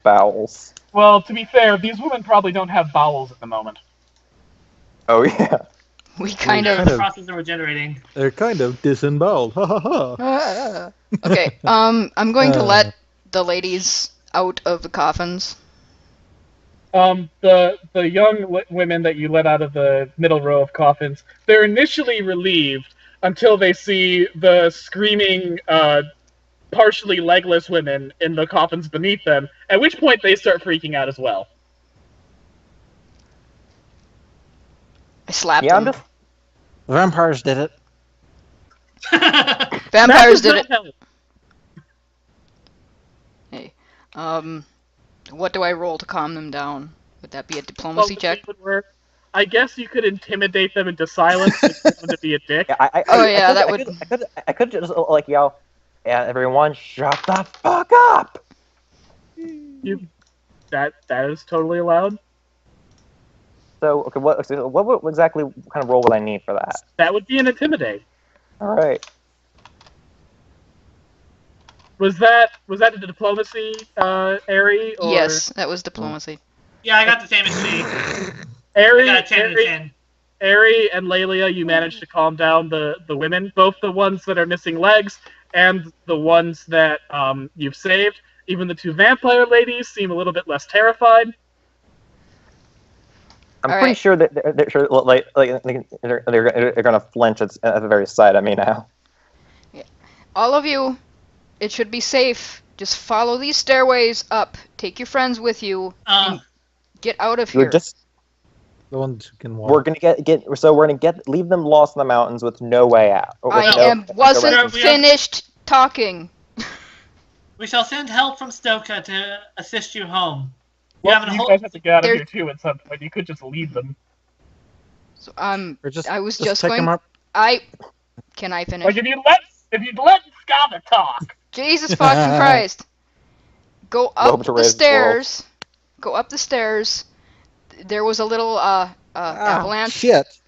bowels. Well, to be fair, these women probably don't have bowels at the moment. Oh yeah. We kind They're of... in the process of regenerating. They're kind of disemboweled. Ha ha ha. Okay, I'm going to let the ladies out of the coffins. The young women that you let out of the middle row of coffins, they're initially relieved until they see the screaming, partially legless women in the coffins beneath them, at which point they start freaking out as well. I slapped Yeah, them. Vampires did it. Vampires did it. Help. Hey, what do I roll to calm them down? Would that be a diplomacy check? Would work. I guess you could intimidate them into silence if you want to be a dick. Yeah, I could just like yell, "Yeah, everyone, shut the fuck up!" That is totally allowed. So, okay, what exactly kind of role would I need for that? That would be an intimidate. All right. Was that a diplomacy, Ari? Or... Yes, that was diplomacy. Yeah, I got the same as me. Ari, I got a 10 and a 10. Ari and Lelia, you managed to calm down the women, both the ones that are missing legs and the ones that you've saved. Even the two vampire ladies seem a little bit less terrified. I'm pretty sure that they're gonna flinch at the very sight of me now. Yeah. All of you, it should be safe. Just follow these stairways up. Take your friends with you. And get out of here. We're just the ones who can walk. We're gonna leave them lost in the mountains with no way out. Wasn't finished talking. We shall send help from Stoka to assist you home. You guys have to get out of here too at some point. You could just leave them. So I was just pick going. them up. Can I finish? Like if you let Skava talk. Jesus fucking Christ! Go up the stairs. Go up the stairs. There was a little avalanche. Shit!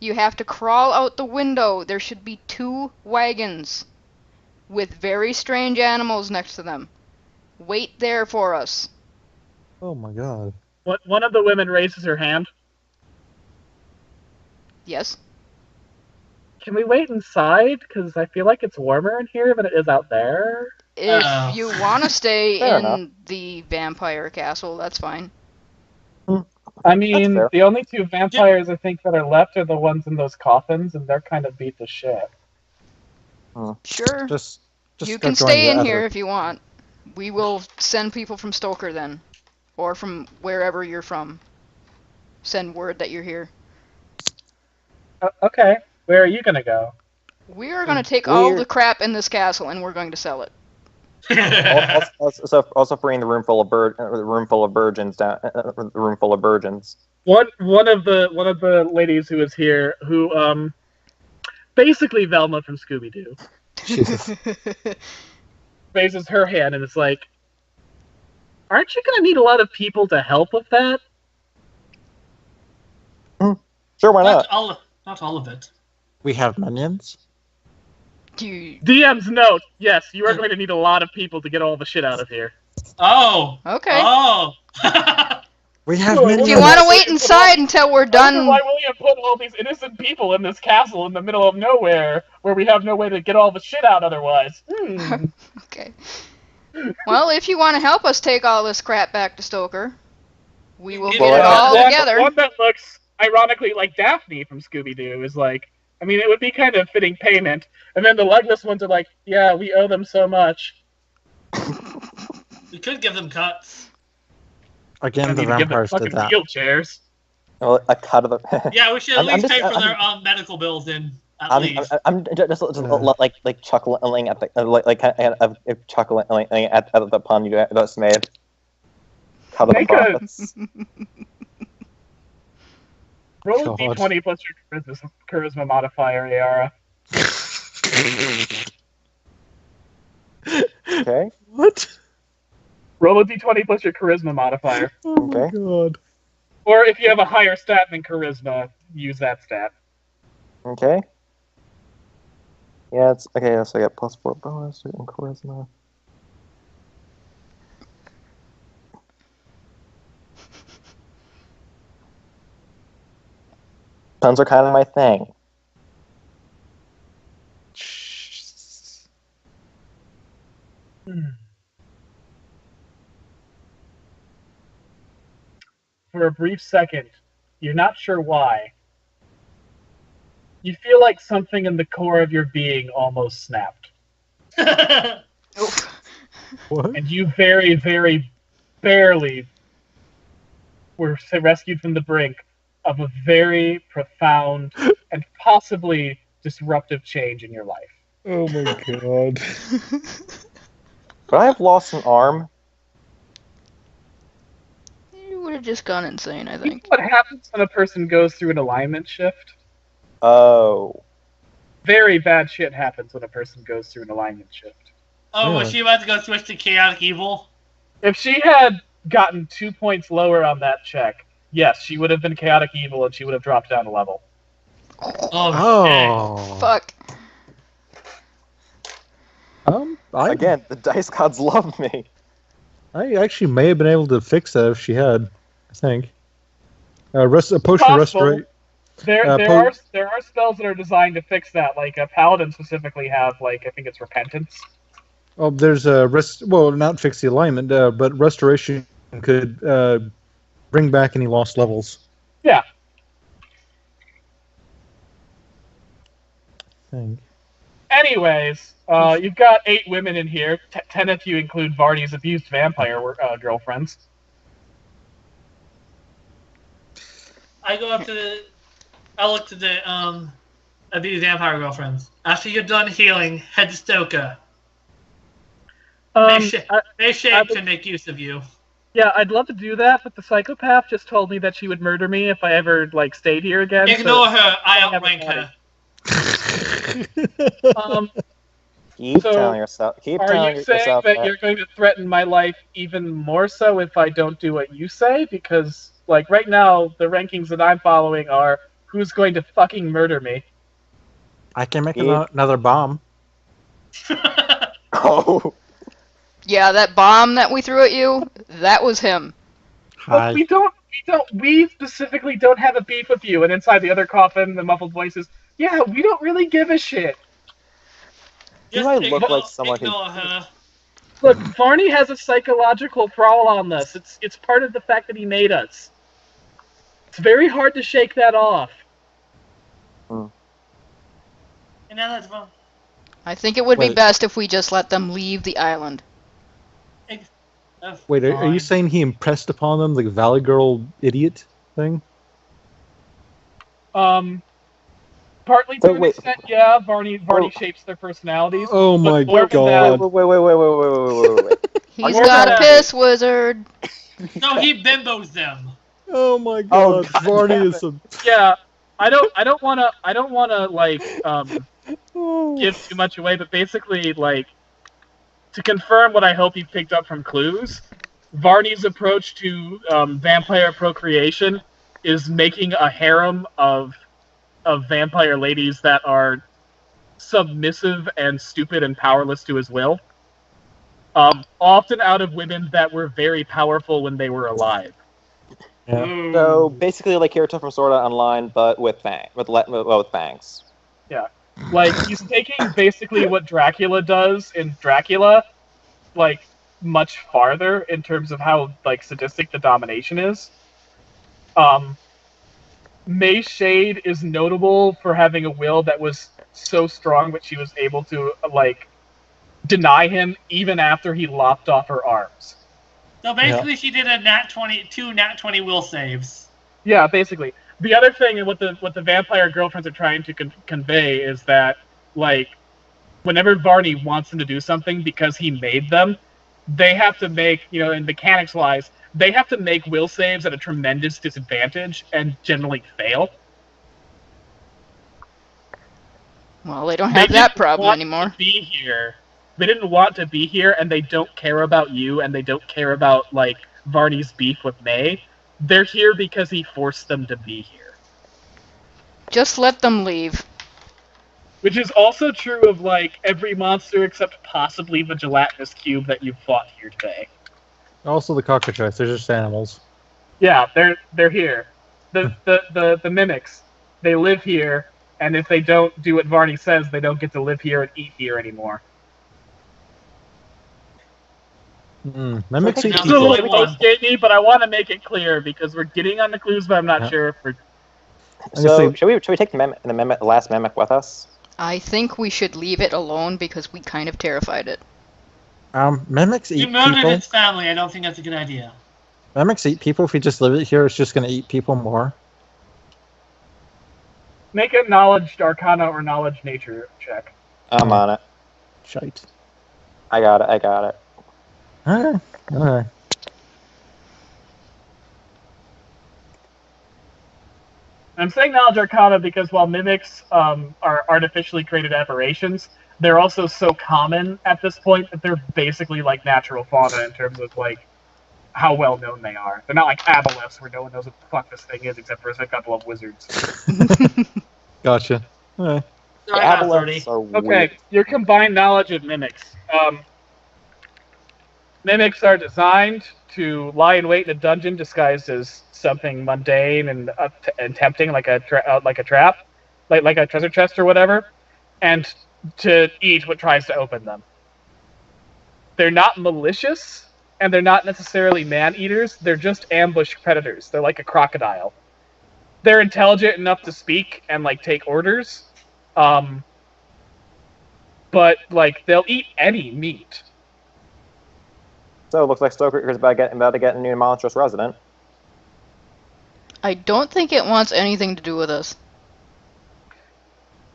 You have to crawl out the window. There should be 2 wagons with very strange animals next to them. Wait there for us. Oh my god. One of the women raises her hand. Yes. Can we wait inside? Because I feel like it's warmer in here than it is out there. If you want to stay in the vampire castle, that's fine. I mean, the only 2 vampires I think that are left are the ones in those coffins, and they're kind of beat to shit. Sure. Just you can stay in here if you want. We will send people from Stoker then. Or from wherever you're from. Send word that you're here. Okay. Where are you gonna go? We are gonna take all the crap in this castle and we're going to sell it. also freeing the room full of virgins down. The room full of virgins. One of the ladies who is here, who basically Velma from Scooby Doo. Jesus. Raises her hand and it's like, aren't you gonna need a lot of people to help with that? Sure, why not? Not all of it. We have minions. DM's note, yes, you are going to need a lot of people to get all the shit out of here. Oh! Okay. Oh! We have minions. Do you want to wait inside until we're done? Why William put all these innocent people in this castle in the middle of nowhere, where we have no way to get all the shit out otherwise? Okay. Well, if you want to help us take all this crap back to Stoker, we will get it all together. One that looks ironically like Daphne from Scooby Doo is like, I mean, it would be kind of fitting payment. And then the legless ones are like, yeah, we owe them so much. We could give them cuts. Again, the vampires did that. Wheelchairs. Well, a cut of the. Yeah, we should at least pay for their medical bills in. I'm just like chuckling at the chuckling at the pun you just made. Cut of the profits. Roll a d20 plus your charisma modifier, Yara. Okay. What? Roll a d20 plus your charisma modifier. Oh my god. Or if you have a higher stat than charisma, use that stat. Okay. Yeah, it's okay. So I got +4 bonus in charisma. Puns are kind of my thing. For a brief second, you're not sure why. You feel like something in the core of your being almost snapped. What? And you very, very barely were rescued from the brink of a very profound and possibly disruptive change in your life. Oh my god. But I have lost an arm. You would have just gone insane, I You know think. what happens when a person goes through an alignment shift? Oh. Very bad shit happens when a person goes through an alignment shift. Oh, was Yeah. she about to go switch to chaotic evil? If she had gotten 2 points lower on that check, yes, she would have been chaotic evil and she would have dropped down a level. Oh. Fuck. Again, the dice gods love me. I actually may have been able to fix that if she had. I think. A potion Possible. restoration. There po- are spells that are designed to fix that. Like a paladin specifically have I think it's repentance. Oh, there's a not fix the alignment, but restoration could bring back any lost levels. Yeah. I think. Anyways, you've got 8 women in here. 10 if you include Vardy's abused vampire girlfriends. I go up to the. I look to the of these vampire girlfriends. After you're done healing, head to Stoka. They shape to make use of you. Yeah, I'd love to do that, but the psychopath just told me that she would murder me if I ever stayed here again. Ignore her. I have a outrank body. her. Keep So, telling yourself. Keep Are telling you saying yourself that you're going to threaten my life even more so if I don't do what you say? Because, right now, the rankings that I'm following are who's going to fucking murder me. I can make Yeah. another bomb. Oh. Yeah, that bomb that we threw at you, that was him. Hi. But we specifically don't have a beef with you. And inside the other coffin, the muffled voices, yeah, we don't really give a shit. Do I look like someone who- ignore her. Look, Varney has a psychological crawl on this. It's part of the fact that he made us. It's very hard to shake that off. And now that's wrong. I think it would be Wait. best if we just let them leave the island. Wait, are you saying he impressed upon them the Valley Girl idiot thing? Partly So to an wait. extent, yeah. Varney shapes their personalities. Oh my more than god. Wait. He's More got than a that- piss wizard. No, he bimbos them. Oh my Oh, god. God Varney damn is a... Yeah, I don't wanna Oh. give too much away, but basically to confirm what I hope you picked up from clues, Varney's approach to vampire procreation is making a harem of vampire ladies that are submissive and stupid and powerless to his will. Often out of women that were very powerful when they were alive. Yeah. Ooh. So basically, like Kirito from Sword Art Online, but with fangs. He's taking basically what Dracula does in Dracula, much farther in terms of how sadistic the domination is. May Shade is notable for having a will that was so strong that she was able to deny him even after he lopped off her arms. So basically, she did two nat 20 will saves. Yeah, basically. The other thing, and what the vampire girlfriends are trying to convey is that, whenever Varney wants them to do something because he made them, they have to make, in mechanics-wise, they have to make will saves at a tremendous disadvantage and generally fail. Well, they don't have that problem anymore. They didn't want to be here, and they don't care about you, and they don't care about, Varney's beef with May. They're here because he forced them to be here. Just let them leave. Which is also true of, every monster except possibly the gelatinous cube that you fought here today. Also the cockatrice, they're just animals. Yeah, they're here. The mimics. they live here, and if they don't do what Varney says, they don't get to live here and eat here anymore. Mimics So eat it's It's a people. little close, JD, but I want to make it clear because we're getting on the clues, but I'm not Yeah. sure if we're... So should we take the last mimic with us? I think we should leave it alone because we kind of terrified it. Mimics You eat murdered people. its family. I don't think that's a good idea. Mimics eat people. If we just leave it here, it's just going to eat people more. Make a knowledge arcana or knowledge nature check. I'm on it. Shite. I got it. Alright. I'm saying knowledge arcana because while mimics are artificially created aberrations, they're also so common at this point that they're basically like natural fauna in terms of like how well known they are. They're not like aboleths where no one knows what the fuck this thing is except for a couple of wizards. Gotcha. Alright. I got 30. Aboleths are Okay, weird. your combined knowledge of mimics. Mimics are designed to lie in wait in a dungeon disguised as something mundane and tempting, like a trap, like a treasure chest or whatever, and to eat what tries to open them. They're not malicious, and they're not necessarily man-eaters. They're just ambush predators. They're like a crocodile. They're intelligent enough to speak and like take orders, but like they'll eat any meat. So it looks like Stoker is about to get a new monstrous resident. I don't think it wants anything to do with us.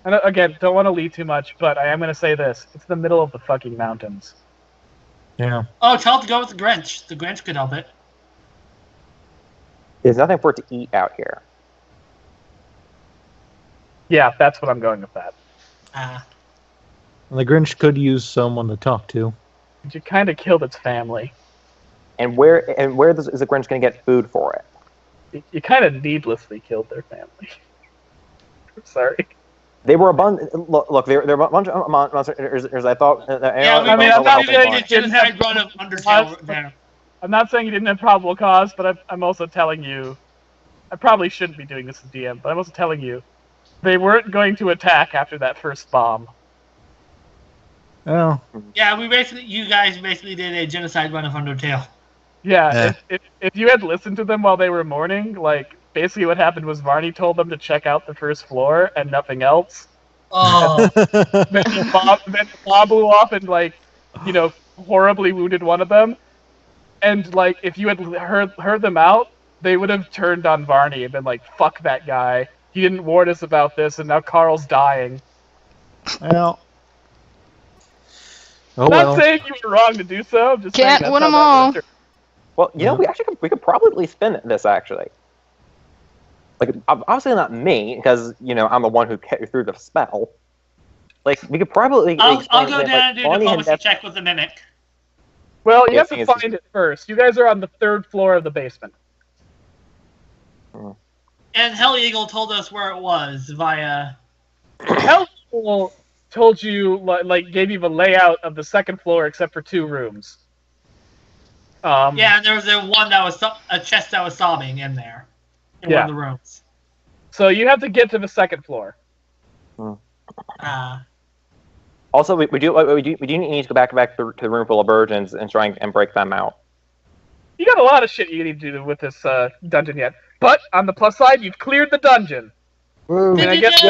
And again, don't want to lead too much, but I am going to say this. It's the middle of the fucking mountains. Yeah. Oh, tell it to go with the Grinch. The Grinch could help it. There's nothing for it to eat out here. Yeah, that's what I'm going with that. And the Grinch could use someone to talk to. You kind of killed its family. And where is the Grinch going to get food for it? You kind of needlessly killed their family. Sorry. They were a bunch. Look, they're a bunch of monsters. I thought. Yeah, I mean, I'm not saying saying a genocide run of Undertale there. I'm not saying you didn't have probable cause, but I'm also telling you, I probably shouldn't be doing this in DM, but I'm also telling you, they weren't going to attack after that first bomb. Oh. Yeah, you guys basically did a genocide run of Undertale. Yeah, if you had listened to them while they were mourning, like, basically what happened was Varney told them to check out the first floor and nothing else. Oh, Then the bomb blew off and, like, horribly wounded one of them. And, like, if you had heard them out, they would have turned on Varney and been like, fuck that guy. He didn't warn us about this, and now Carl's dying. Well. Oh, I'm not well. saying you were wrong to do so. I'm just Can't saying win that's 'em how that all. would've turned. Well, we could probably spin this actually. Like, obviously not me, because I'm the one who threw the spell. Like, we could probably. I'll explain go that, down like, and do Bonnie had diplomacy def- check with the Mimic. Well, you Yeah, have to thing is- find it first. You guys are on the 3rd floor of the basement. And Hell Eagle told us where it was via... Hell Eagle told you, like, gave you the layout of the 2nd floor except for 2 rooms. Yeah, and there was a chest that was sobbing in there. In one of the rooms. So you have to get to the 2nd floor. Also, we do need to go back to the room full of virgins and try and break them out. You got a lot of shit you need to do with this dungeon yet. But, on the plus side, you've cleared the dungeon. Woo. And I guess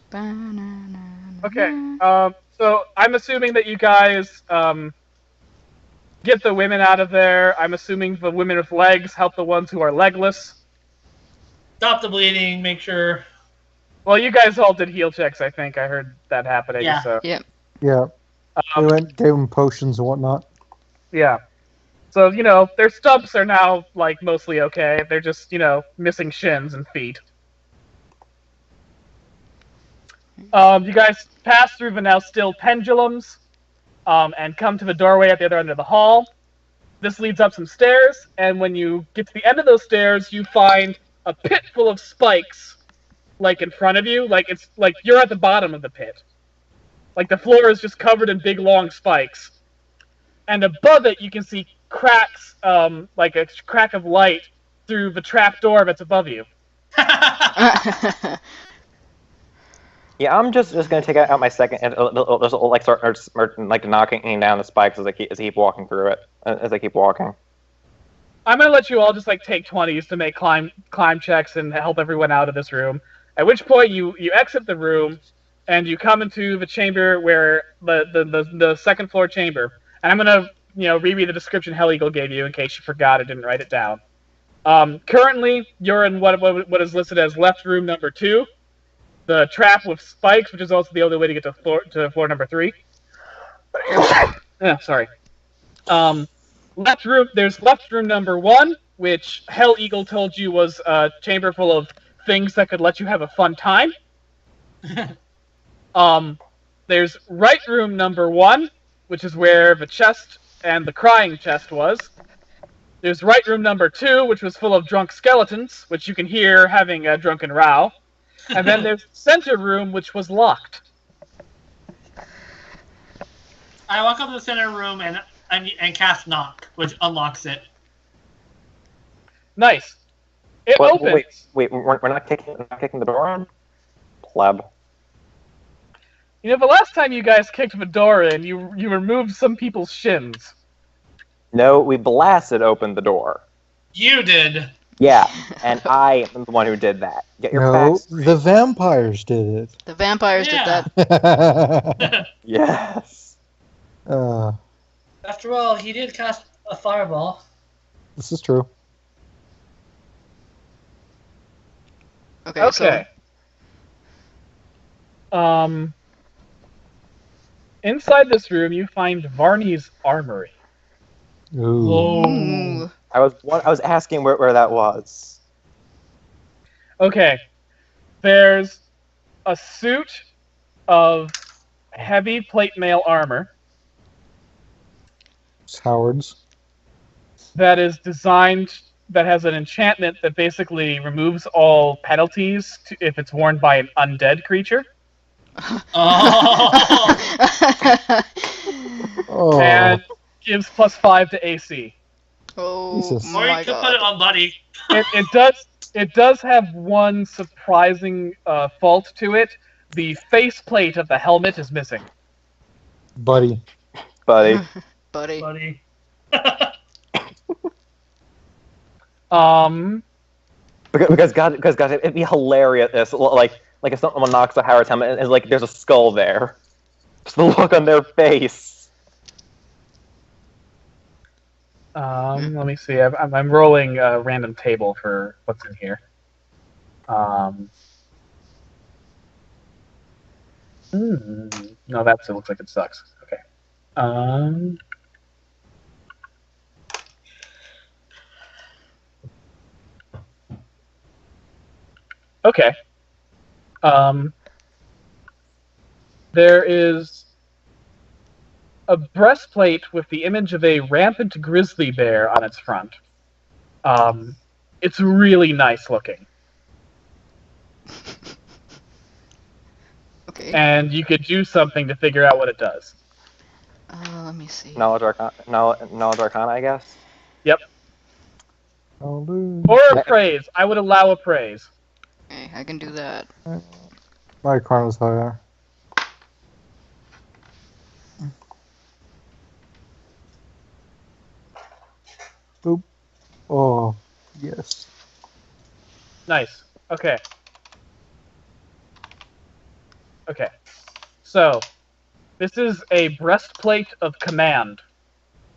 Banana. Okay, so I'm assuming that you guys get the women out of there. I'm assuming the women with legs help the ones who are legless. Stop the bleeding, make sure... Well, you guys all did heal checks, I think. I heard that happening. Yeah. So. Yep. Yeah. We gave them potions and whatnot. Yeah. So, their stumps are now, like, mostly okay. They're just, missing shins and feet. You guys pass through the now still pendulums, and come to the doorway at the other end of the hall. This leads up some stairs, and when you get to the end of those stairs, you find a pit full of spikes, like, in front of you. Like, it's like you're at the bottom of the pit. Like, the floor is just covered in big, long spikes. And above it, you can see cracks, like a crack of light through the trap door that's above you. Yeah, I'm just gonna take out my second and like start like knocking down the spikes as I keep walking through it as I keep walking. I'm gonna let you all just like take 20s to make climb checks and help everyone out of this room. At which point you exit the room and you come into the chamber where the second floor chamber. And I'm gonna reread the description Hell Eagle gave you in case you forgot or didn't write it down. Currently, you're in what is listed as left room number 2, the trap with spikes, which is also the only way to get to floor number 3. Sorry. There's left room number 1, which Hell Eagle told you was a chamber full of things that could let you have a fun time. There's right room number 1, which is where the chest and the crying chest was. There's right room number 2, which was full of drunk skeletons, which you can hear having a drunken row. And then there's center room, which was locked. I walk up to the center room and cast knock, which unlocks it. Nice. It opens. Wait, we're not kicking the door in? Pleb. The last time you guys kicked the door in, you removed some people's shins. No, we blasted open the door. You did. Yeah, and I am the one who did that. Get your facts straight. The vampires did it. The vampires did that. Yes. After all, he did cast a fireball. This is true. Okay. So, inside this room, you find Varney's armory. Ooh. I was asking where that was. Okay. There's a suit of heavy plate mail armor. It's Howard's. That is designed, that has an enchantment that basically removes all penalties if it's worn by an undead creature. Oh. And gives +5 to AC. Oh Jesus. Or you my could put god. it on Buddy. It does have one surprising fault to it. The faceplate of the helmet is missing. Buddy. Buddy. Buddy. Because God, it'd be hilarious. Like if someone knocks out Howard's helmet and like there's a skull there. Just the look on their face. Let me see. I'm rolling a random table for what's in here. No, that still looks like it sucks. Okay. Okay. There is a breastplate with the image of a rampant grizzly bear on its front. It's really nice looking. Okay. And you could do something to figure out what it does. Let me see. Knowledge Arcana, I guess. Yep. Or Or a praise. I would allow a praise. Okay, I can do that. my Arcana's higher. Boop. Oh, yes. Nice. Okay. Okay. So, this is a breastplate of command.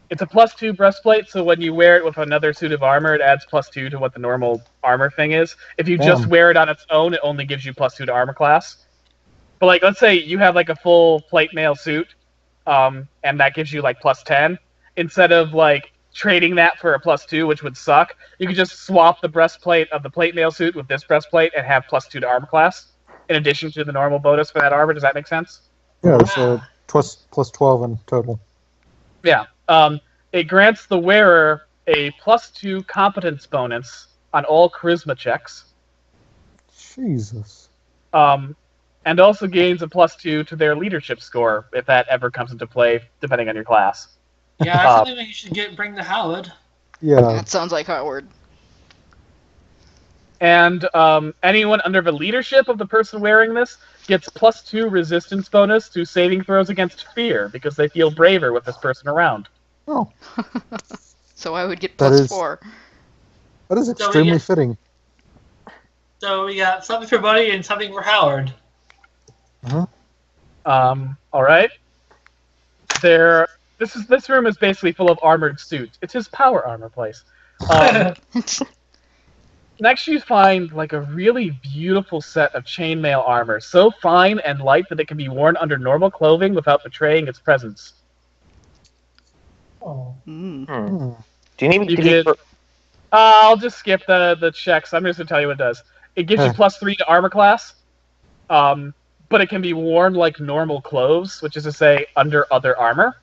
It's a +2 breastplate, so when you wear it with another suit of armor, it adds +2 to what the normal armor thing is. If you just Damn. wear it on its own, it only gives you +2 to armor class. But like, let's say you have like a full plate mail suit, and that gives you like +10. Instead of like trading that for a +2, which would suck, you could just swap the breastplate of the plate mail suit with this breastplate and have +2 to armor class, in addition to the normal bonus for that armor. Does that make sense? Yeah, it's plus 12 in total. Yeah. It grants the wearer a +2 competence bonus on all charisma checks. Jesus. And also gains a +2 to their leadership score if that ever comes into play, depending on your class. Yeah, that's something that you should bring to Howard. Yeah. That sounds like Howard. And anyone under the leadership of the person wearing this gets +2 resistance bonus to saving throws against fear because they feel braver with this person around. Oh, So I would get That plus is- 4. that is we extremely get- fitting. So we got something for Buddy and something for Howard. All right. This room is basically full of armored suits. It's his power armor place. Next, you find like a really beautiful set of chainmail armor, so fine and light that it can be worn under normal clothing without betraying its presence. Oh. Mm. Hmm. Do you need You to need could- I'll just skip the checks. I'm just gonna tell you what it does. It gives you +3 to armor class, but it can be worn like normal clothes, which is to say under other armor.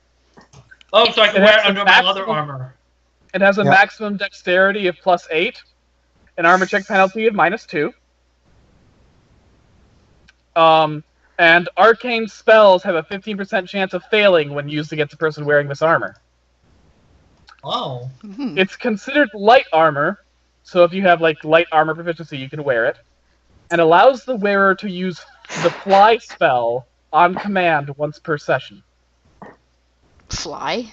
Oh, so I can It wear has it a under my leather maximum- armor. It has a Yeah. maximum dexterity of +8, an armor check penalty of -2. And arcane spells have a 15% chance of failing when used against a person wearing this armor. Oh. Mhm. It's considered light armor, so if you have like light armor proficiency, you can wear it, and allows the wearer to use the fly spell on command once per session. Fly?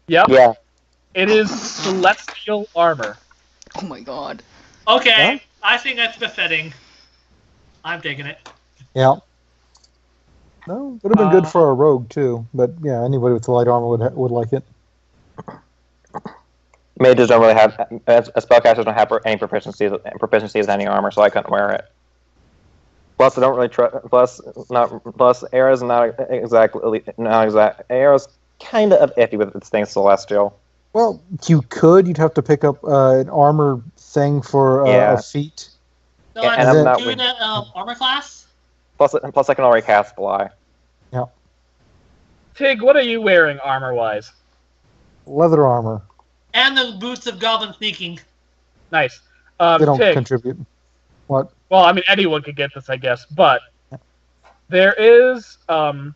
Yep, Yeah. it is celestial armor. Oh my god. Okay, I think that's befitting. I'm taking it. Yeah. No, would have been good for a rogue too, but yeah, anybody with the light armor would like it. Mages don't really have spellcasters don't have any proficiencies in any armor, so I couldn't wear it. Plus, I don't really trust. Plus, Aira's not exactly Aira's kind of iffy with its thing celestial. Well, you could. You'd have to pick up an armor thing for Yeah. a feat. So Yeah, and I'm let's not do with- the armor class. Plus, I can already cast fly. Tig, what are you wearing armor-wise? Leather armor. And the boots of goblin sneaking. Nice. They don't Tig, contribute. What? well, I mean, anyone could get this, I guess, but there is a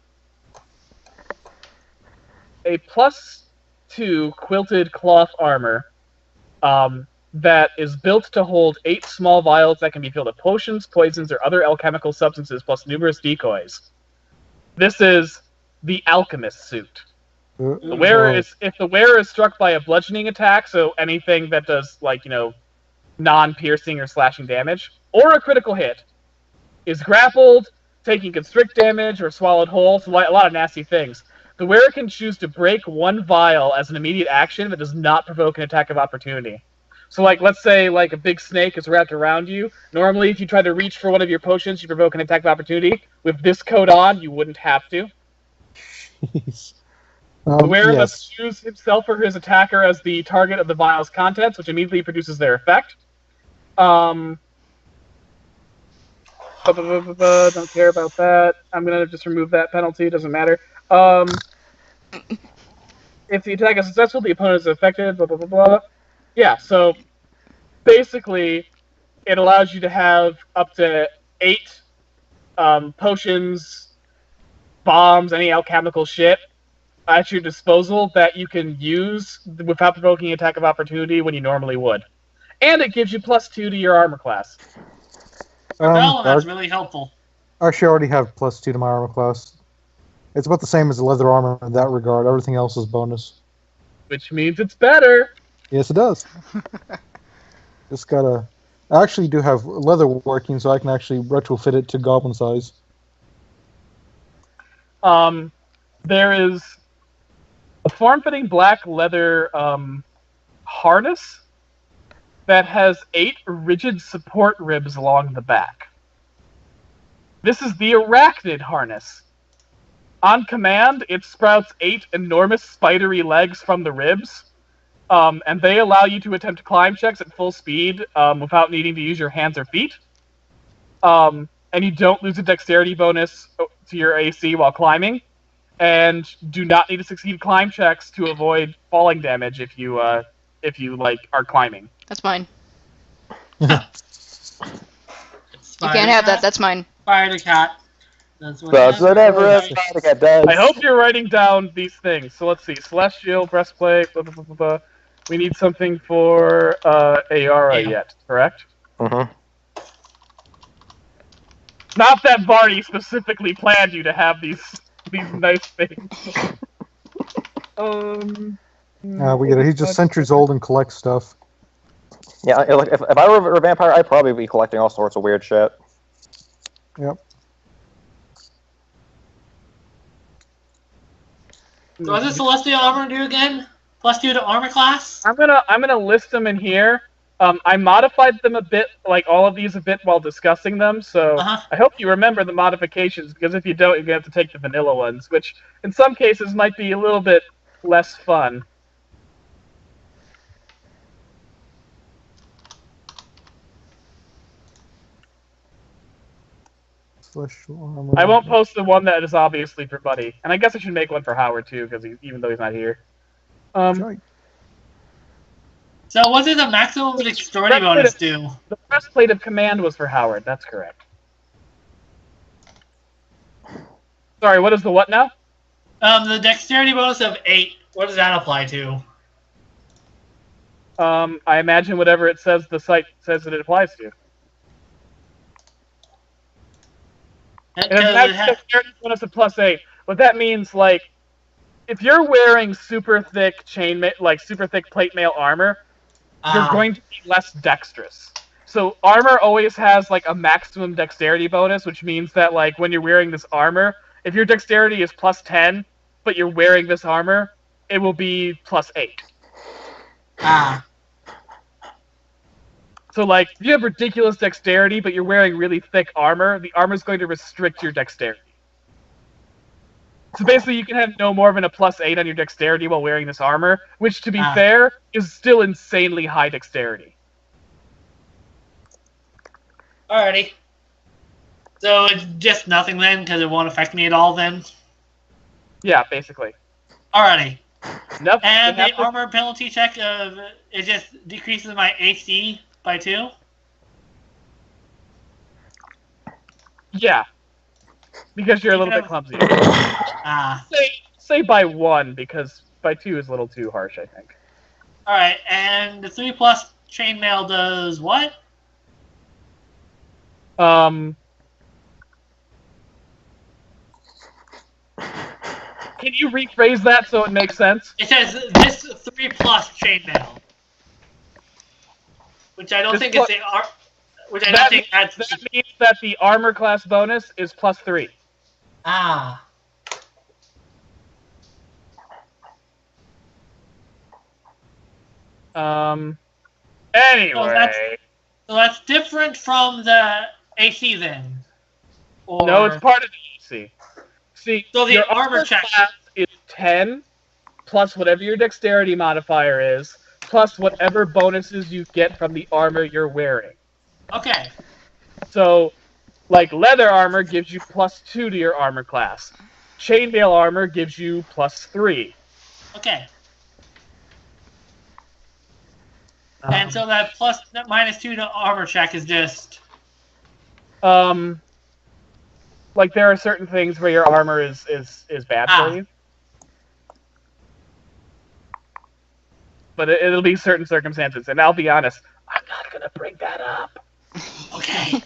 +2 quilted cloth armor that is built to hold 8 small vials that can be filled with potions, poisons, or other alchemical substances, plus numerous decoys. This is the alchemist suit. The wearer is if the wearer is struck by a bludgeoning attack, so anything that does like non-piercing or slashing damage, or a critical hit, is grappled, taking constrict damage, or swallowed whole, so a lot of nasty things. The wearer can choose to break one vial as an immediate action that does not provoke an attack of opportunity. So, like, let's say like a big snake is wrapped around you. Normally, if you try to reach for one of your potions, you provoke an attack of opportunity. With this code on, you wouldn't have to. Jeez. The wearer Yes. must choose himself or his attacker as the target of the vial's contents, which immediately produces their effect. Don't care about that. I'm gonna just remove that penalty. It doesn't matter. If the attack is successful, the opponent is affected. Blah blah blah blah. Yeah. So basically, it allows you to have up to 8 potions, bombs, any alchemical shit at your disposal that you can use without provoking an attack of opportunity when you normally would. And it gives you +2 to your armor class. No, that's I really helpful. actually already have +2 to my armor class. It's about the same as the leather armor in that regard. Everything else is bonus. Which means it's better. Yes, it does. Just gotta. I actually do have leather working, so I can actually retrofit it to goblin size. There is a form-fitting black leather harness that has 8 rigid support ribs along the back. This is the arachnid harness. On command, it sprouts 8 enormous spidery legs from the ribs, and they allow you to attempt climb checks at full speed without needing to use your hands or feet. And you don't lose a dexterity bonus to your AC while climbing, and do not need to succeed climb checks to avoid falling damage if you are climbing. That's mine. It's You can't have that. That's mine. Fire the cat. That's That's whatever a Spider does. I hope you're writing down these things. So let's see. Celestial, breastplate, blah, blah, blah, blah, blah. We need something for Ayara Yeah. yet, correct? Mm-hmm. Not that Barney specifically planned you to have these nice things. He's just centuries old and collects stuff. Yeah, if I were a vampire, I'd probably be collecting all sorts of weird shit. Yep. So what does Celestial Armor do again? +2 to armor class? I'm gonna list them in here. I modified them a bit, like all of these a bit while discussing them, so I hope you remember the modifications, because if you don't, you're gonna have to take the vanilla ones, which in some cases might be a little bit less fun. I won't post the one that is obviously for Buddy, and I guess I should make one for Howard too, because even though he's not here. So what did the maximum dexterity bonus do? The breastplate of command was for Howard. That's correct. Sorry, what is the what now? The dexterity bonus of 8. What does that apply to? I imagine whatever it says the site says that it applies to. And that's dexterity bonus of +8. What that means, like, if you're wearing super thick super thick plate mail armor, you're going to be less dexterous. So armor always has like a maximum dexterity bonus, which means that like when you're wearing this armor, if your dexterity is +10, but you're wearing this armor, it will be +8. So like if you have ridiculous dexterity, but you're wearing really thick armor, the armor is going to restrict your dexterity. So basically, you can have no more than a +8 on your dexterity while wearing this armor, which, to be fair, is still insanely high dexterity. Alrighty. So it's just nothing then, because it won't affect me at all then? Yeah, basically. Alrighty. Nope. And the armor penalty check, it just decreases my AC by 2? Yeah. Because you're a little bit clumsy. Say by 1, because by 2 is a little too harsh, I think. Alright, and the 3+ chainmail does what? Can you rephrase that so it makes sense? It says this 3+ chainmail. Which I don't think is the which I don't think adds. That means that the armor class bonus is +3. Anyway. So that's different from the AC then? Or... No, it's part of the AC. See, so the your armor check class is 10, plus whatever your dexterity modifier is, plus whatever bonuses you get from the armor you're wearing. Okay. So, like, leather armor gives you +2 to your armor class. Chainmail armor gives you +3. Okay. And so that -2 to armor check is just... like, there are certain things where your armor is bad for you. But it'll be certain circumstances, and I'll be honest, I'm not gonna bring that up. Okay.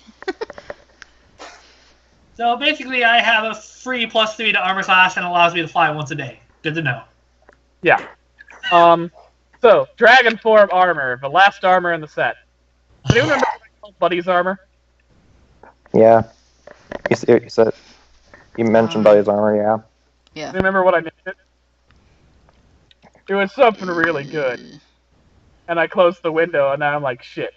So basically, I have a free +3 to armor class and allows me to fly once a day. Good to know. Yeah. So dragon form armor, the last armor in the set. Do you remember Buddy's armor? Yeah. You mentioned Buddy's armor, yeah. Yeah. Do you remember what I named it? It was something really good. And I closed the window, and now I'm like, shit.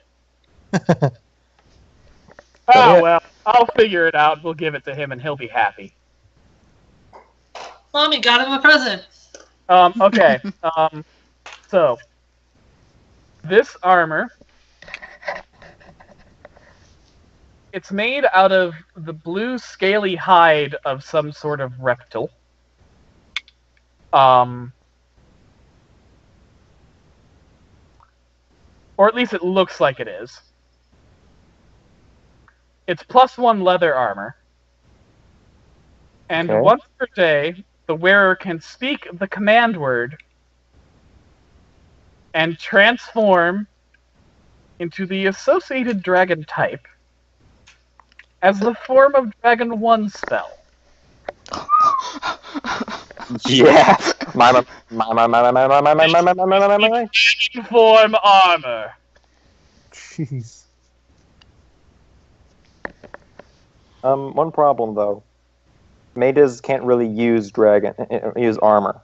Oh, well, I'll figure it out. We'll give it to him, and he'll be happy. Mommy got him a present. Okay. So, this armor, it's made out of the blue scaly hide of some sort of reptile. Or at least it looks like it is. It's +1 leather armor. And once per day, the wearer can speak the command word and transform into the associated dragon type as the form of Dragon 1 spell. Yes. My. Form armor. Jeez. One problem though. Mages can't really use armor.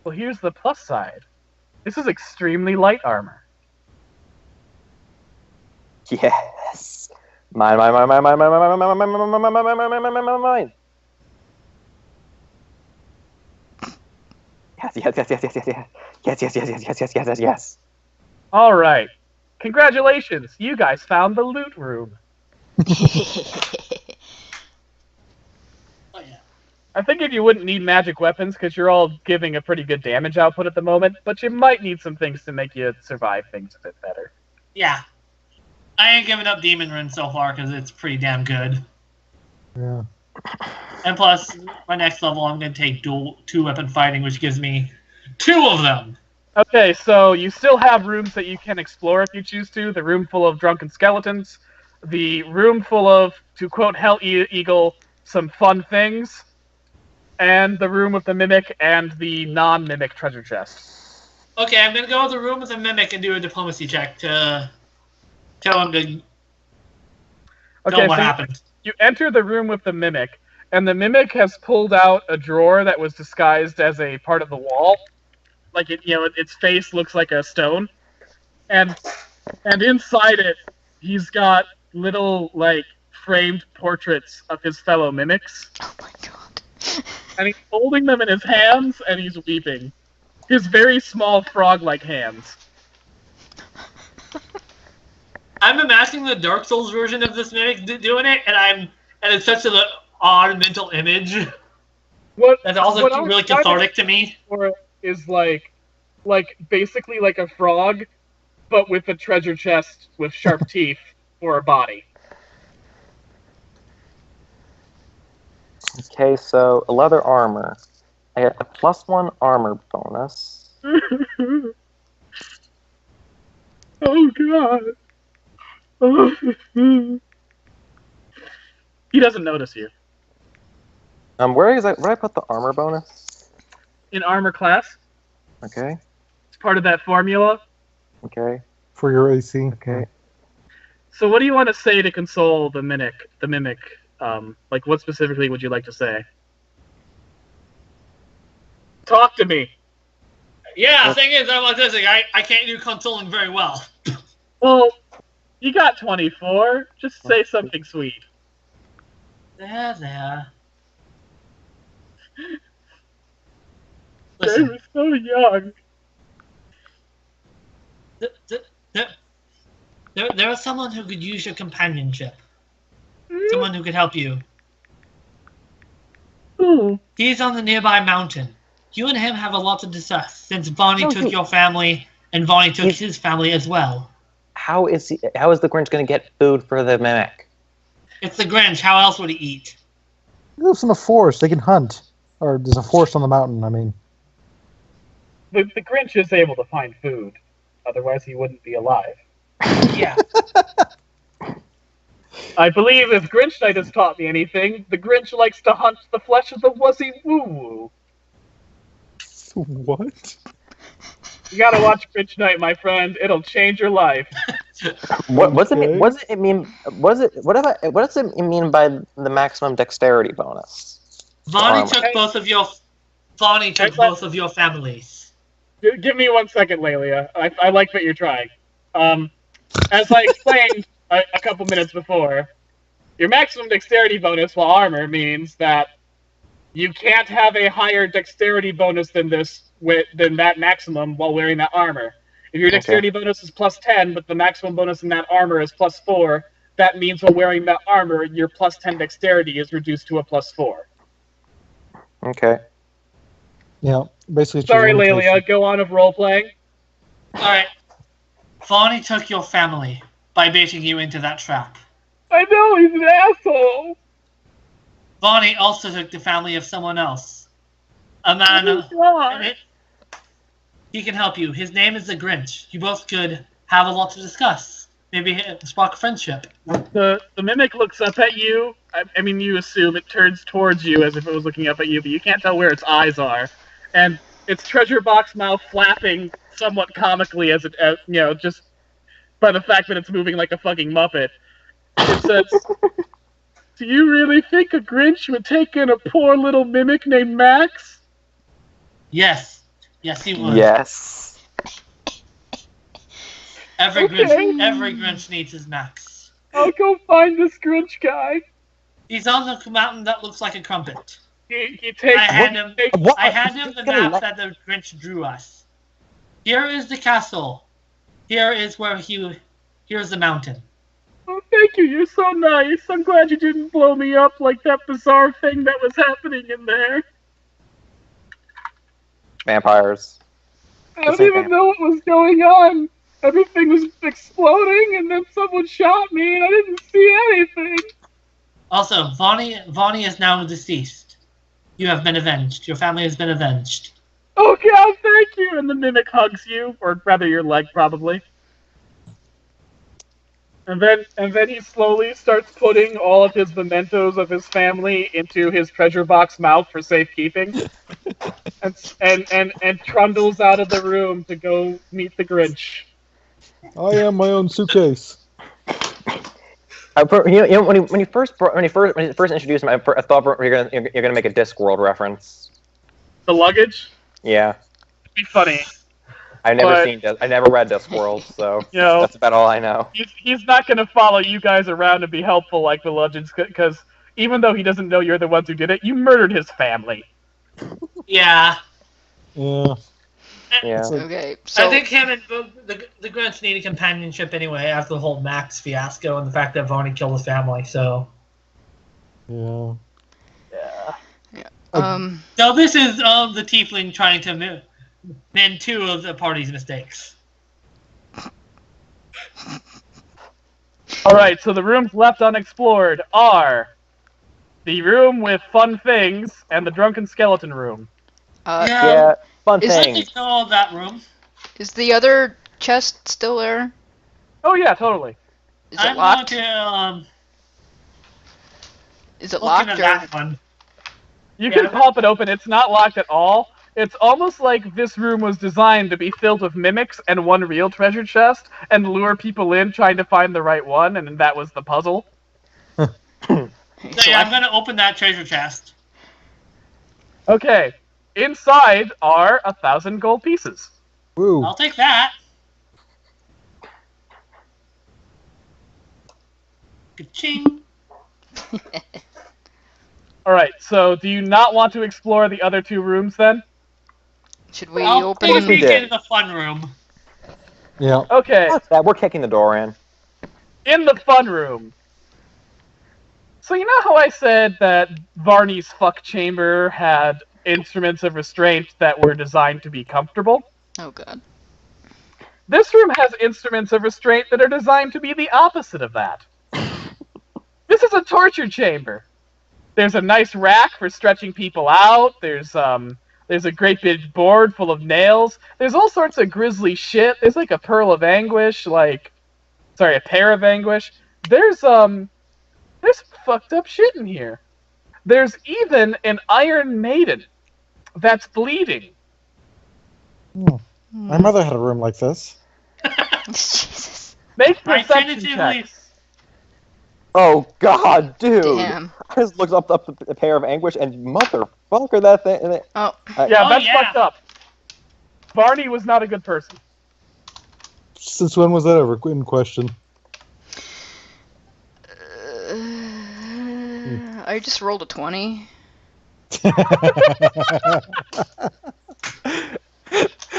Well, here's the plus side. This is extremely light armor. Yes. Mine. Yes. All right. Congratulations. You guys found the loot room. Oh yeah. I figured you wouldn't need magic weapons because you're all giving a pretty good damage output at the moment, but you might need some things to make you survive things a bit better. Yeah. I ain't giving up Demon Rune so far because it's pretty damn good. Yeah. And plus, my next level, I'm going to take dual 2-weapon fighting, which gives me 2 of them. Okay, so you still have rooms that you can explore if you choose to. The room full of drunken skeletons, the room full of, to quote Hell Eagle, some fun things, and the room with the mimic and the non-mimic treasure chest. Okay, I'm going to go to the room with the Mimic and do a diplomacy check to tell him to tell what happened. You enter the room with the mimic, and the mimic has pulled out a drawer that was disguised as a part of the wall. Like its face looks like a stone, and inside it, he's got little framed portraits of his fellow mimics. Oh my god. And he's holding them in his hands, and he's weeping. His very small frog-like hands. I'm imagining the Dark Souls version of this Mimic doing it, and it's such an odd mental image. That's also really cathartic to me. Or is basically like a frog, but with a treasure chest with sharp teeth for a body. Okay, so leather armor. I get a +1 armor bonus. Oh god. He doesn't notice you. Where did I put the armor bonus? In armor class. Okay. It's part of that formula. Okay. For your AC. Okay. So what do you want to say to console the mimic? What specifically would you like to say? Talk to me. Yeah, the thing is, I'm autistic. I can't do consoling very well. Well, you got 24. Just say something sweet. There. They Listen, were so young. there is someone who could use your companionship. Someone who could help you. Ooh. He's on the nearby mountain. You and him have a lot to discuss, since Bonnie took your family, and Bonnie took his family as well. How is the Grinch going to get food for the mimic? It's the Grinch. How else would he eat? He lives in a forest. They can hunt. Or there's a forest on the mountain, I mean. The Grinch is able to find food. Otherwise, he wouldn't be alive. Yeah. I believe if Grinch Night has taught me anything, the Grinch likes to hunt the flesh of the wussy woo-woo. What? You gotta watch Grinch Night, my friend. It'll change your life. What does it mean? What does it mean by the maximum dexterity bonus? Bonnie took both of your families. Give me 1 second, Lelia. I like that you're trying. As I explained a couple minutes before, your maximum dexterity bonus while armor means that you can't have a higher dexterity bonus than that maximum while wearing that armor. If your dexterity bonus is +10, but the maximum bonus in that armor is +4, that means while wearing that armor, your +10 dexterity is reduced to a +4. Okay. Yeah, basically. Sorry, Lelia. Go on with role-playing. Alright. Bonnie took your family by baiting you into that trap. I know, he's an asshole! Bonnie also took the family of someone else. A man Oh, God. he can help you. His name is the Grinch. You both could have a lot to discuss. Maybe spark friendship. The mimic looks up at you. I mean, you assume it turns towards you as if it was looking up at you, but you can't tell where its eyes are. And its treasure box mouth flapping somewhat comically as just by the fact that it's moving like a fucking Muppet. It says, "Do you really think a Grinch would take in a poor little mimic named Max?" Yes. Yes, he would. Yes. Every Grinch needs his Max. I'll go find this Grinch guy. He's on the mountain that looks like a crumpet. He takes. I hand him the map that the Grinch drew us. Here is the castle. Here is here's the mountain. Oh, thank you. You're so nice. I'm glad you didn't blow me up like that bizarre thing that was happening in there. Vampires. I don't even know what was going on. Everything was exploding, and then someone shot me, and I didn't see anything. Also, Vonnie is now deceased. You have been avenged. Your family has been avenged. Oh God, thank you! And the mimic hugs you, or rather your leg, probably. And then he slowly starts putting all of his mementos of his family into his treasure box mouth for safekeeping, and trundles out of the room to go meet the Grinch. I am my own suitcase. When you first introduced him, I thought you're gonna make a Discworld reference. The luggage? Yeah. It'd be funny. I never read Discworld, so that's about all I know. He's not gonna follow you guys around and be helpful like the Legends, because even though he doesn't know you're the ones who did it, you murdered his family. Yeah. Yeah. Yeah. Okay, so I think him and the Grinch need a companionship anyway after the whole Max fiasco and the fact that Vonnie killed his family. So. Yeah. So this is the Tiefling trying to mend two of the party's mistakes. All right, so the rooms left unexplored are the room with fun things and the drunken skeleton room. Yeah. Fun thing. Let me know that room. Is the other chest still there? Oh yeah, totally. Is it locked? Is it locked or? That one. You can pop it open. It's not locked at all. It's almost like this room was designed to be filled with mimics and one real treasure chest, and lure people in trying to find the right one, and that was the puzzle. So yeah, I'm gonna open that treasure chest. Okay. Inside are 1,000 gold pieces. Woo. I'll take that. Ka-ching. Alright, so do you not want to explore the other two rooms then? Should we I'll open? take a peek into the fun room. Yeah. Okay. What's that? We're kicking the door in. In the fun room. So you know how I said that Varney's fuck chamber had instruments of restraint that were designed to be comfortable? Oh god. This room has instruments of restraint that are designed to be the opposite of that. This is a torture chamber. There's a nice rack for stretching people out. There's a great big board full of nails. There's all sorts of grisly shit. There's like a pearl of anguish, a pair of anguish. There's fucked up shit in here. There's even an Iron Maiden that's bleeding. My mother had a room like this. Jesus. Make perception checks. Oh God, dude! Damn. I just looked up a pair of anguish and motherfucker that thing. Oh. That's fucked up. Barney was not a good person. Since when was that ever in question? I just rolled a 20.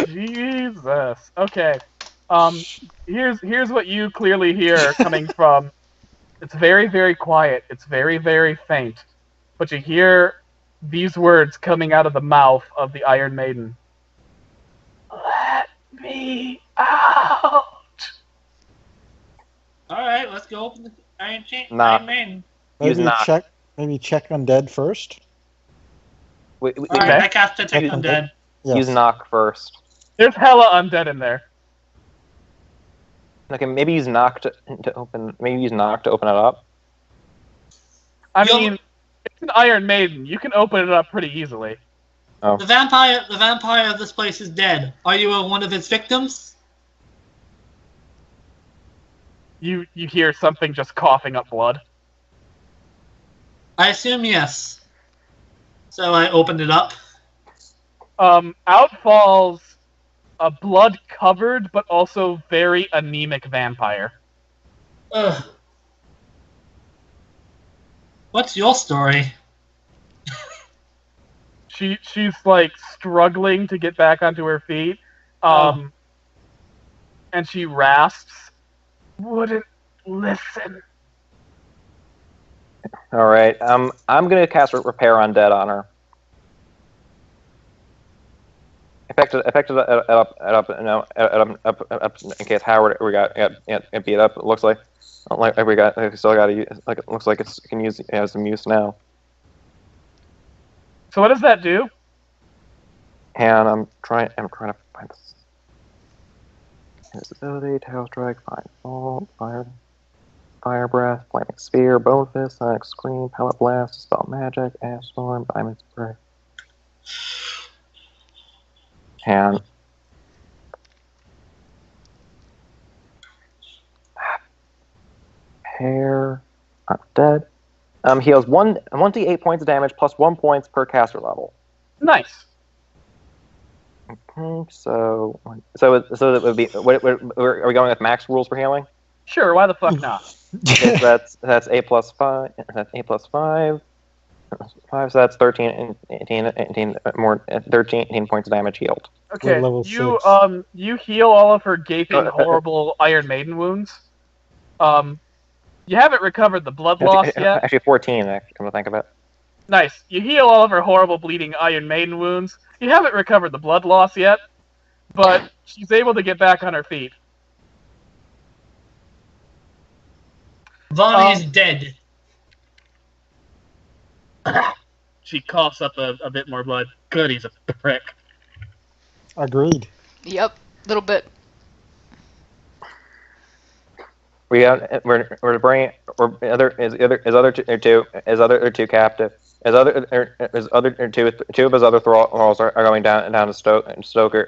Jesus. Okay. Here's what you clearly hear coming from. It's very, very quiet. It's very, very faint. But you hear these words coming out of the mouth of the Iron Maiden. Let me out. Alright, let's go open the Iron Maiden. Maybe check undead first. Okay. Alright, I cast Detect Undead. Yes. Use knock first. There's hella undead in there. Okay, maybe use knock to open. Maybe use knock to open it up. I mean, it's an Iron Maiden. You can open it up pretty easily. Oh. The vampire of this place is dead. Are you one of its victims? You hear something just coughing up blood. I assume yes. So I opened it up. Out falls a blood-covered but also very anemic vampire. Ugh. What's your story? She's like struggling to get back onto her feet. And she rasps, "Wouldn't listen." All right. I'm gonna cast Repair Undead on her. Affected up in case Howard we got beat up. It looks like we still got to use. Like it looks like it has some use now. So what does that do? And I'm trying to find this. Invisibility, Tail Strike, Fire Breath, Flaming Sphere, Bone Fist, Sonic Scream, Pellet Blast, Dispel Magic, Ash Storm, Diamond Spray. And Hair, Dead. Heals 1d8 points of damage plus 1 points per caster level. Nice. Okay, so that would be. Are we going with max rules for healing? Sure. Why the fuck not? That's 8 plus 5. That's 8 plus 5. 5. So that's 13 points of damage healed. Okay. Level You heal all of her gaping, horrible Iron Maiden wounds. You haven't recovered the blood loss yet. Actually, 14. Come to think of it. Nice. You heal all of her horrible, bleeding Iron Maiden wounds. You haven't recovered the blood loss yet, but she's able to get back on her feet. Vonnie is dead. She coughs up a bit more blood. Good, he's a prick. Agreed. Yep, little bit. We're bringing other two captive. Two of his other thralls are going down to Stoker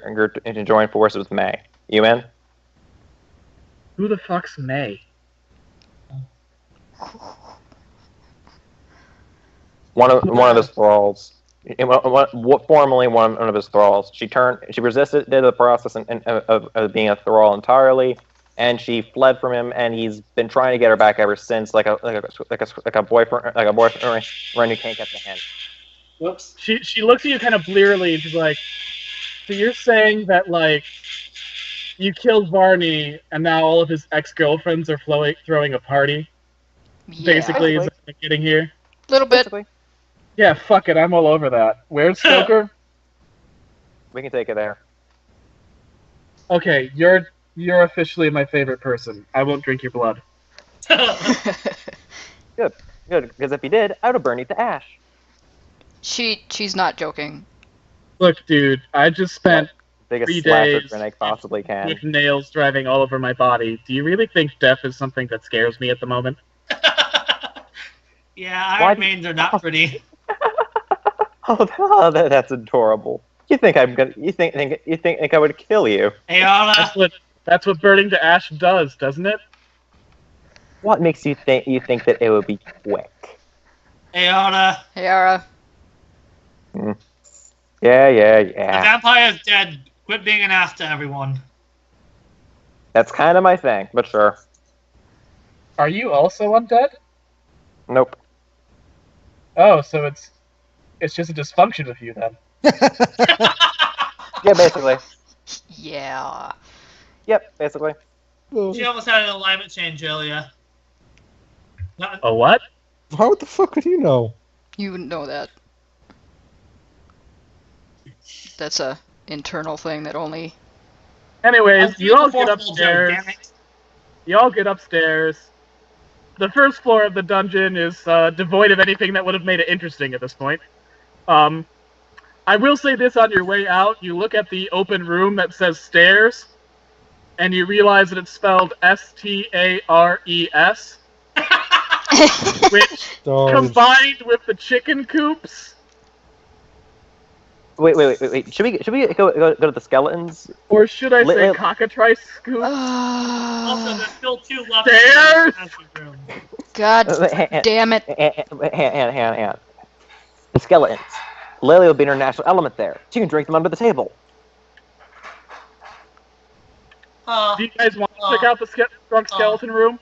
and to join forces with May. You in? Who the fuck's May? One of his thralls. Formerly one of his thralls. She resisted the process of being a thrall entirely, and she fled from him. And he's been trying to get her back ever since, like a boyfriend who can't get the hint. Whoops. She looks at you kind of blearily, and she's like, "So you're saying that like you killed Varney, and now all of his ex-girlfriends are throwing a party? Yeah, Basically, is that getting here? little bit. Basically. Yeah, fuck it, I'm all over that. Where's Stoker? We can take it there. Okay, you're officially my favorite person. I won't drink your blood. Good, because if you did, I would have burned you to ash. She's not joking. Look, dude, I just spent Biggest 3 slasher days grenade possibly can. with nails driving all over my body. Do you really think death is something that scares me at the moment? Yeah, Iron Maidens are not pretty. Oh, that's adorable. You think I would kill you? Ayala. That's what burning to ash does, doesn't it? What makes you think that it would be quick? Ayala. Hey, Ara. Yeah. The vampire is dead. Quit being an ass to everyone. That's kind of my thing, but sure. Are you also undead? Nope. Oh, so it's just a dysfunction with you then. Yeah, basically. Yeah. Yep, basically. She almost had an alignment change earlier. A what? How the fuck would you know? You wouldn't know that. That's a internal thing that only... Anyways, you all get Fourth wall joke, upstairs. damn it. You all get upstairs. The first floor of the dungeon is devoid of anything that would have made it interesting at this point. I will say this on your way out. You look at the open room that says stairs, and you realize that it's spelled Stares, which combined with the chicken coops. Wait. Should we go to the skeletons? Or should I say cockatrice scoops? Also, there's still 2 left. Stairs? God damn it. Hang on. The skeletons. Lily will be an international element there. She can drink them under the table. Do you guys want to check out the drunk skeleton room?